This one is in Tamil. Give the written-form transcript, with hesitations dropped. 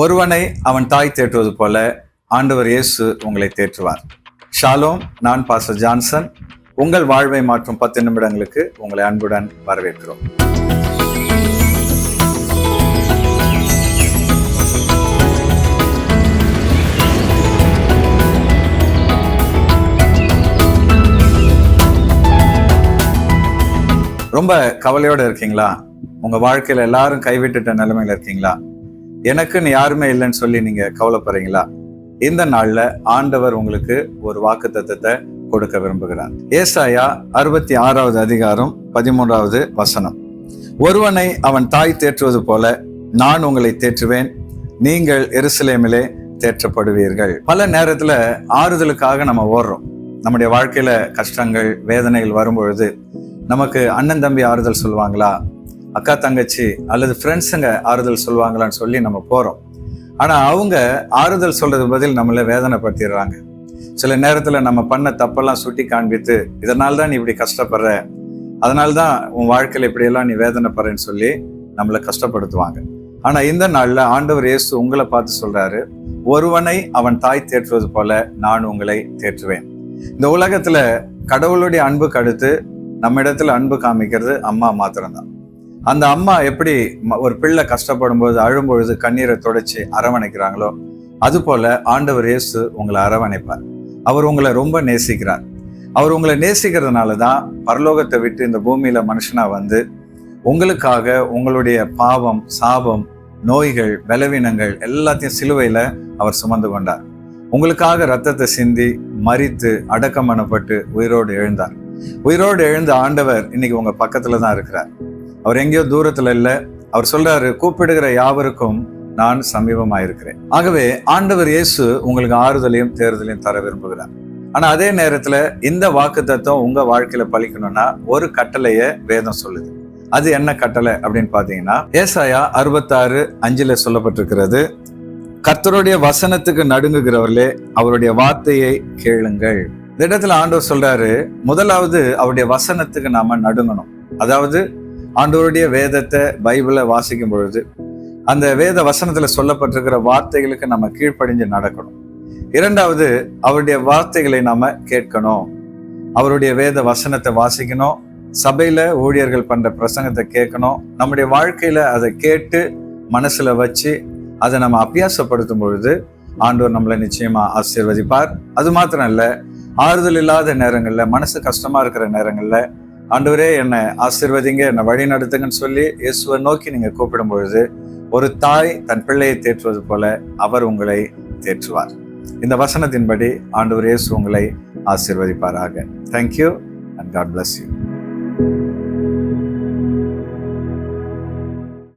ஒருவனை அவன் தாய் தேற்றுவது போல ஆண்டவர் இயேசு உங்களை தேற்றுவார். ஷாலோம். நான் பாஸ்டர் ஜான்சன். உங்கள் வாழ்வை மாற்றும் 10 நிமிடங்களுக்கு உங்களை அன்புடன் வரவேற்கிறோம். ரொம்ப கவலையோடு இருக்கீங்களா? உங்க வாழ்க்கையில எல்லாரும் கைவிட்டுட்ட நிலைமையில இருக்கீங்களா? எனக்குன்னு யாருமே இல்லைன்னு சொல்லி நீங்க கவலைப்படுறீங்களா? இந்த நாள்ல ஆண்டவர் உங்களுக்கு ஒரு வாக்குத்தத்தத்தை கொடுக்க விரும்புகிறார். ஏசாயா 66வது அதிகாரம் 13வது வசனம். ஒருவனை அவன் தாய் தேற்றுவது போல நான் உங்களை தேற்றுவேன், நீங்கள் எருசலேமிலே தேற்றப்படுவீர்கள். பல நேரத்துல ஆறுதலுக்காக நம்ம ஓடுறோம். நம்முடைய வாழ்க்கையில கஷ்டங்கள் வேதனைகள் வரும்பொழுது நமக்கு அண்ணன் தம்பி ஆறுதல் சொல்லுவாங்களா, அக்கா தங்கச்சி அல்லது ஃப்ரெண்ட்ஸுங்க ஆறுதல் சொல்லுவாங்களான்னு சொல்லி நம்ம போறோம். ஆனா அவங்க ஆறுதல் சொல்றது பதில் நம்மள வேதனைப்படுத்திடுறாங்க. சில நேரத்துல நம்ம பண்ண தப்பெல்லாம் சுட்டி காண்பித்து, இதனால்தான் நீ இப்படி கஷ்டப்படுற, அதனால்தான் உன் வாழ்க்கையில இப்படியெல்லாம் நீ வேதனைப்படுறேன்னு சொல்லி நம்மளை கஷ்டப்படுத்துவாங்க. ஆனா இந்த நாள்ல ஆண்டவர் இயேசு உங்களை பார்த்து சொல்றாரு, ஒருவனை அவன் தாய் தேற்றுவது போல நான் உங்களை தேற்றுவேன். இந்த உலகத்துல கடவுளுடைய அன்புக்கு அடுத்து நம்ம இடத்துல அன்பு காமிக்கிறது அம்மா மாத்திரம்தான். அந்த அம்மா எப்படி ஒரு பிள்ளை கஷ்டப்படும் போது அழும்பொழுது கண்ணீரை தொடச்சி அரவணைக்கிறாங்களோ, அது போல ஆண்டவர் இயேசு உங்களை அரவணைப்பார். அவர் உங்களை ரொம்ப நேசிக்கிறார். அவர் உங்களை நேசிக்கிறதுனாலதான் பரலோகத்தை விட்டு இந்த பூமியில மனுஷனா வந்து உங்களுக்காக உங்களுடைய பாவம், சாபம், நோய்கள், பலவீனங்கள் எல்லாத்தையும் சிலுவையில அவர் சுமந்து கொண்டார். உங்களுக்காக ரத்தத்தை சிந்தி மரித்து அடக்கம் பண்ணப்பட்டு உயிரோடு எழுந்தார். உயிரோடு எழுந்த ஆண்டவர் இன்னைக்கு உங்க பக்கத்துல தான் இருக்கிறார். அவர் எங்கேயோ தூரத்துல இல்ல. அவர் சொல்றாரு, கூப்பிடுகிற யாவருக்கும் நான் சமீபமாயிருக்கிறேன். ஆகவே ஆண்டவர் இயேசு உங்களுக்கு ஆறுதலையும் தேறுதலையும் தர விரும்புகிறார். ஆனா அதே நேரத்துல இந்த வாக்குத்தத்தம் உங்க வாழ்க்கையில பலிக்கணும்னா ஒரு கட்டளைய வேதம் சொல்லுது. அது என்ன கட்டளை அப்படின்னு பாத்தீங்கன்னா, ஏசாயா 66:5 சொல்லப்பட்டிருக்கிறது, கர்த்தருடைய வசனத்துக்கு நடுங்குகிறவர்களே அவருடைய வார்த்தையை கேளுங்கள். இந்த இடத்துல ஆண்டவர் சொல்றாரு, முதலாவது அவருடைய வசனத்துக்கு நாம நடுங்கணும். அதாவது ஆண்டவருடைய வேதத்தை பைபிளை வாசிக்கும் பொழுது அந்த வேத வசனத்துல சொல்லப்பட்டிருக்கிற வார்த்தைகளுக்கு நம்ம கீழ்ப்படிஞ்சு நடக்கணும். இரண்டாவது, அவருடைய வார்த்தைகளை நாம கேட்கணும். அவருடைய வேத வசனத்தை வாசிக்கணும். சபையில ஊழியர்கள் பண்ற பிரசங்கத்தை கேட்கணும். நம்முடைய வாழ்க்கையில அதை கேட்டு மனசுல வச்சு அதை நம்ம அபியாசப்படுத்தும் பொழுது ஆண்டவர் நம்மளை நிச்சயமா ஆசீர்வதிப்பார். அது மாத்திரம் இல்ல, ஆறுதல் இல்லாத நேரங்கள்ல, மனசு கஷ்டமா இருக்கிற நேரங்கள்ல ஆண்டவரே என்னை ஆசீர்வதிங்க, என்னை வழி நடத்துங்கன்னு சொல்லி இயேசுவை நோக்கி நீங்க கூப்பிடும் பொழுது ஒரு தாய் தன் பிள்ளையை தேற்றுவது போல அவர் உங்களை தேற்றுவார். இந்த வசனத்தின்படி ஆண்டவர் இயேசு உங்களை ஆசீர்வதிப்பாராக. Thank you and God bless you.